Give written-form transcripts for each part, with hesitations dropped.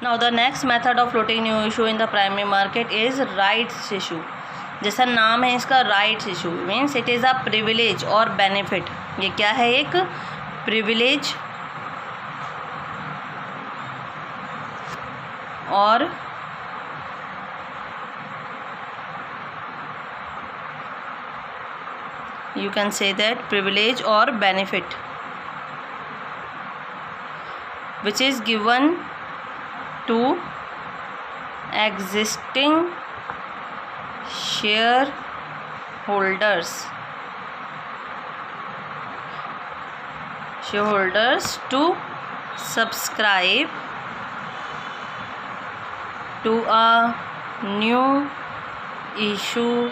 Now the next method of floating new issue in the primary market is rights issue. जैसा नाम है इसका rights issue means it is a privilege और benefit. ये क्या है? एक privilege और you can say that privilege or benefit which is given to existing shareholders to subscribe to a new issue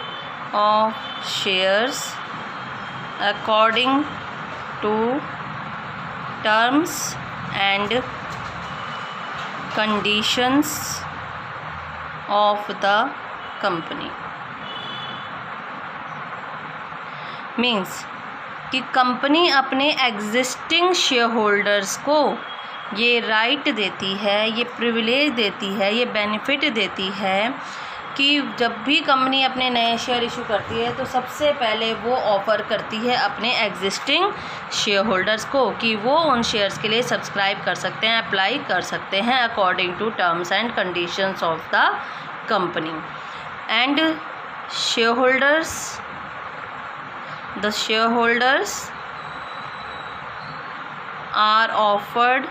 of shares according to terms and conditions of the company. Means कि company अपने existing shareholders को ये right देती है, ये privilege देती है, ये बेनिफिट देती है कि जब भी कंपनी अपने नए शेयर इशू करती है तो सबसे पहले वो ऑफ़र करती है अपने एग्जिस्टिंग शेयर होल्डर्स को कि वो उन शेयर्स के लिए सब्सक्राइब कर सकते हैं, अप्लाई कर सकते हैं according to terms and conditions of the company. And the shareholders are offered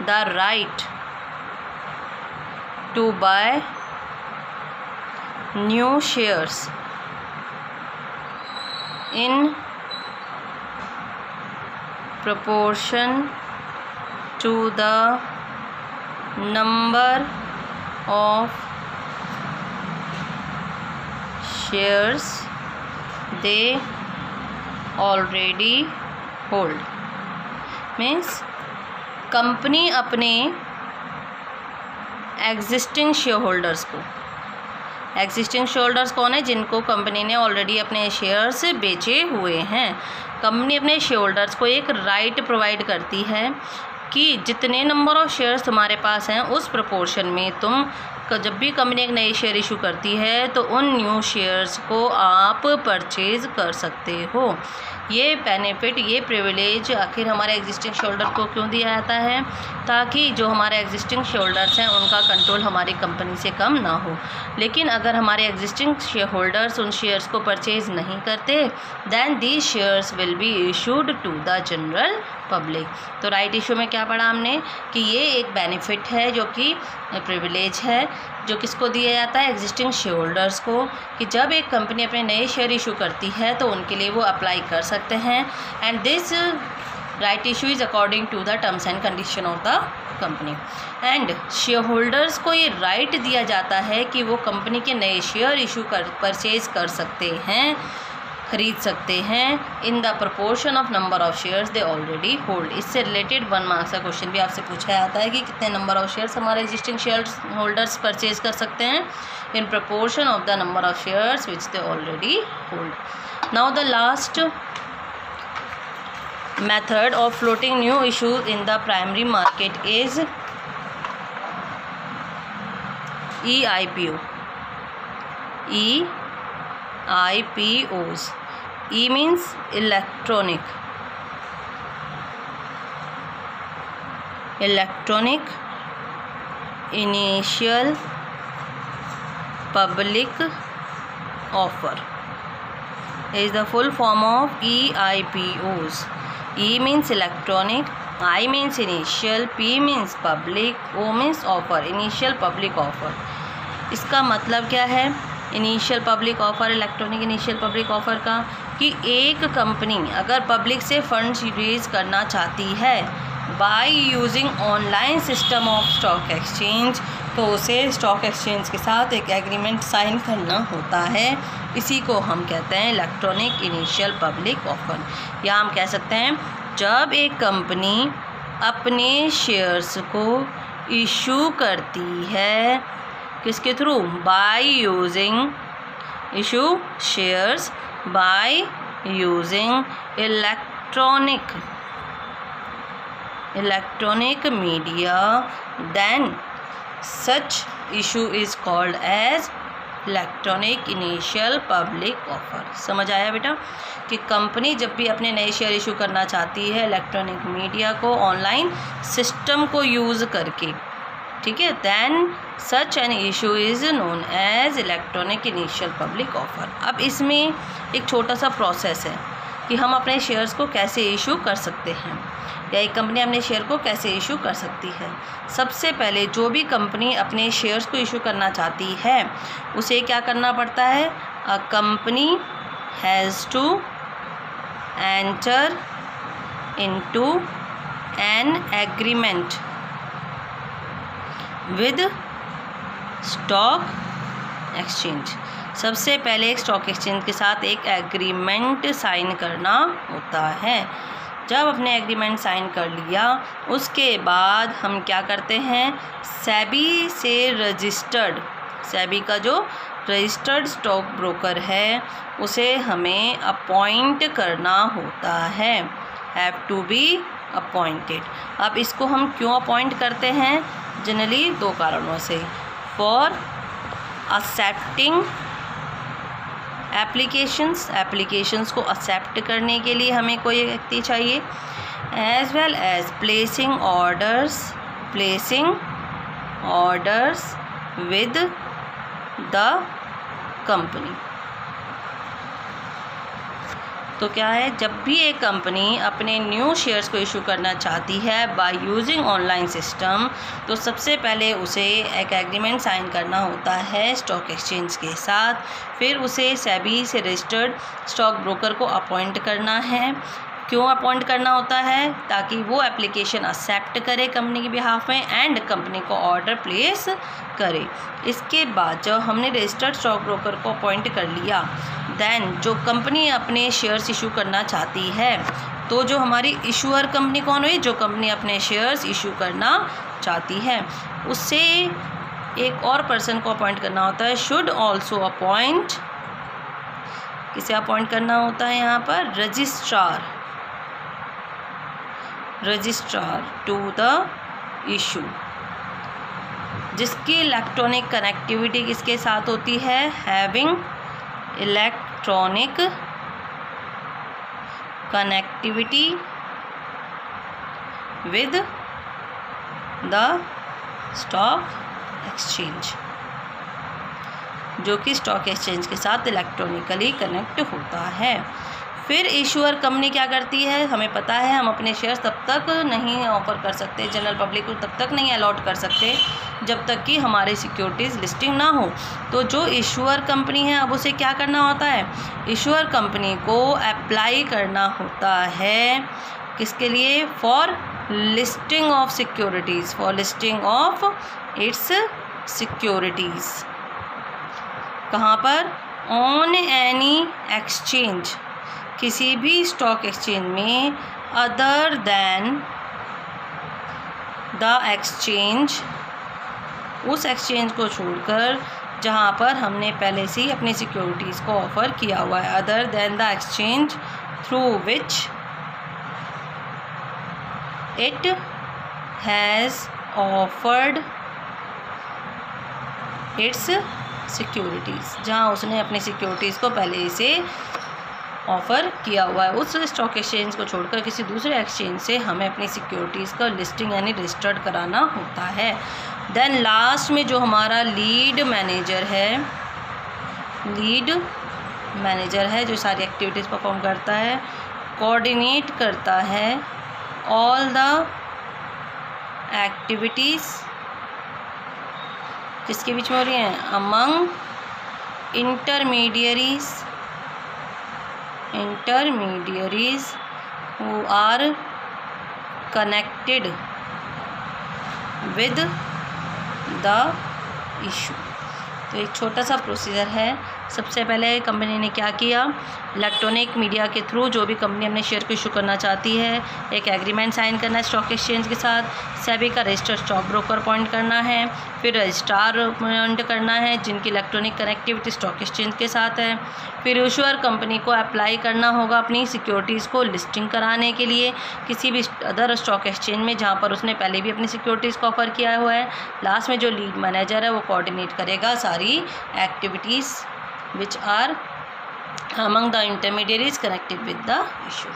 the right to buy new shares in proportion to the number of shares they already hold. Means company अपने existing shareholders को, existing share holders कौन है? जिनको company ने already अपने shares बेचे हुए हैं. कंपनी अपने शेयर होल्डर्स को एक राइट प्रोवाइड करती है कि जितने नंबर ऑफ़ शेयर्स तुम्हारे पास हैं उस प्रोपोर्शन में तुम जब भी कंपनी एक नई शेयर इशू करती है तो उन न्यू शेयर्स को आप परचेज़ कर सकते हो. ये बेनिफिट, ये प्रिविलेज आखिर हमारे एग्जिस्टिंग शेयर होल्डर को क्यों दिया जाता है? ताकि जो हमारे एग्जिस्टिंग शेयर होल्डर्स हैं उनका कंट्रोल हमारी कंपनी से कम ना हो. लेकिन अगर हमारे एग्जिस्टिंग शेयर होल्डर्स उन शेयर्स को परचेज़ नहीं करते than these shares will be issued to the general public. तो राइट इशू में क्या पढ़ा हमने कि ये एक बेनिफिट है जो कि प्रिविलेज है जो किसको दिया जाता है? एग्जिस्टिंग शेयर होल्डर्स को, कि जब एक कंपनी अपने नए शेयर इशू करती है तो उनके लिए वो अप्लाई कर सकते हैं. And this right issue is according to the terms and condition of the company. And shareholders को ये राइट दिया जाता है कि वो कंपनी के नए शेयर इशू परचेज कर सकते हैं, खरीद सकते हैं in the proportion of number of shares they already hold. इससे रिलेटेड 1 मार्क्स का क्वेश्चन भी आपसे पूछा जाता है कि कितने नंबर ऑफ़ शेयर्स हमारे एग्जिस्टिंग शेयर होल्डर्स परचेज कर सकते हैं in proportion of the number of shares which they already hold. Now the last method of floating new issues in the primary market is EIPO. EIPOs. E means electronic initial public offer is the full form of EIPOs. E means electronic, I means initial, P means public, O means offer. Initial public offer. इसका मतलब क्या है? Initial public offer, electronic initial public offer का कि एक company अगर public से funds raise करना चाहती है by using online system of stock exchange तो उसे स्टॉक एक्सचेंज के साथ एक एग्रीमेंट साइन करना होता है. इसी को हम कहते हैं इलेक्ट्रॉनिक इनिशियल पब्लिक ऑफ़र. या हम कह सकते हैं जब एक कंपनी अपने शेयर्स को इशू करती है किसके through? By using issue shares by using electronic electronic media, then such issue is called as electronic initial public offer. समझ आया बेटा कि कंपनी जब भी अपने नए शेयर इशू करना चाहती है इलेक्ट्रॉनिक मीडिया को ऑनलाइन सिस्टम को यूज़ करके, ठीक है, then such an issue is known as electronic initial public offer. अब इसमें एक छोटा सा प्रोसेस है कि हम अपने शेयर्स को कैसे इशू कर सकते हैं या एक कंपनी अपने शेयर को कैसे इशू कर सकती है। सबसे पहले जो भी कंपनी अपने शेयर्स को इशू करना चाहती है उसे क्या करना पड़ता है, a company has to enter into an agreement with stock exchange. सबसे पहले एक स्टॉक एक्सचेंज के साथ एक एग्रीमेंट साइन करना होता है। जब अपने एग्रीमेंट साइन कर लिया उसके बाद हम क्या करते हैं, सेबी से रजिस्टर्ड, सेबी का जो रजिस्टर्ड स्टॉक ब्रोकर है उसे हमें अपॉइंट करना होता है, हैव टू बी अपॉइंटेड। अब इसको हम क्यों अपॉइंट करते हैं, जनरली दो कारणों से, फॉर एक्सेप्टिंग एप्लीकेशंस को एक्सेप्ट करने के लिए हमें कोई व्यक्ति चाहिए, as well as placing orders with the company. तो क्या है, जब भी एक कंपनी अपने न्यू शेयर्स को इशू करना चाहती है बाय यूजिंग ऑनलाइन सिस्टम, तो सबसे पहले उसे एक एग्रीमेंट साइन करना होता है स्टॉक एक्सचेंज के साथ, फिर उसे सेबी से रजिस्टर्ड स्टॉक ब्रोकर को अपॉइंट करना है। क्यों अपॉइंट करना होता है, ताकि वो एप्लीकेशन एक्सेप्ट करे कंपनी के बिहाफ में एंड कंपनी को ऑर्डर प्लेस करे। इसके बाद जब हमने रजिस्टर्ड स्टॉक ब्रोकर को अपॉइंट कर लिया, देन जो कंपनी अपने शेयर्स इशू करना चाहती है, तो जो हमारी इशूअर कंपनी कौन हुई, जो कंपनी अपने शेयर्स इशू करना चाहती है, उससे एक और पर्सन को अपॉइंट करना होता है, शुड ऑल्सो अपॉइंट, किसे अपॉइंट करना होता है यहाँ पर, रजिस्ट्रार टू द इशू, जिसकी इलेक्ट्रॉनिक कनेक्टिविटी किसके साथ होती है, having electronic connectivity with the stock exchange, जो कि स्टॉक एक्सचेंज के साथ इलेक्ट्रॉनिकली कनेक्ट होता है। फिर इशूअर कंपनी क्या करती है, हमें पता है हम अपने शेयर्स तब तक नहीं ऑफर कर सकते, जनरल पब्लिक को तब तक नहीं अलॉट कर सकते जब तक कि हमारे सिक्योरिटीज़ लिस्टिंग ना हो। तो जो इशूअर कंपनी है अब उसे क्या करना होता है, इशूअर कंपनी को अप्लाई करना होता है, किसके लिए, for listing of securities, for listing of its securities. कहाँ पर, ऑन एनी एक्सचेंज, किसी भी स्टॉक एक्सचेंज में, अदर देन द एक्सचेंज, उस एक्सचेंज को छोड़कर जहाँ पर हमने पहले से ही अपनी सिक्योरिटीज़ को ऑफ़र किया हुआ है, other than the exchange through which it has offered it's securities, जहाँ उसने अपनी सिक्योरिटीज़ को पहले से ऑफ़र किया हुआ है। उस स्टॉक एक्सचेंज को छोड़कर किसी दूसरे एक्सचेंज से हमें अपनी सिक्योरिटीज़ का लिस्टिंग यानी रजिस्टर्ड कराना होता है। देन लास्ट में जो हमारा लीड मैनेजर है जो सारी एक्टिविटीज़ परफॉर्म करता है, कोऑर्डिनेट करता है ऑल द एक्टिविटीज़, किसके बीच में हो रही हैं, among intermediaries who are connected with the issue। तो एक छोटा सा प्रोसीजर है, सबसे पहले कंपनी ने क्या किया, इलेक्ट्रॉनिक मीडिया के थ्रू जो भी कंपनी अपने शेयर को इशू करना चाहती है, एक एग्रीमेंट साइन करना है स्टॉक एक्सचेंज के साथ, सेबी का रजिस्टर्ड स्टॉक ब्रोकर अपॉइंट करना है, फिर रजिस्ट्रार अपॉइंट करना है जिनकी इलेक्ट्रॉनिक कनेक्टिविटी स्टॉक एक्सचेंज के साथ है, फिर इशूअर कंपनी को अप्लाई करना होगा अपनी सिक्योरिटीज़ को लिस्टिंग कराने के लिए किसी भी अदर स्टॉक एक्सचेंज में जहाँ पर उसने पहले भी अपनी सिक्योरिटीज़ को ऑफर किया हुआ है। लास्ट में जो लीड मैनेजर है वो कोऑर्डिनेट करेगा सारी activities which are among the intermediaries connected with the issue।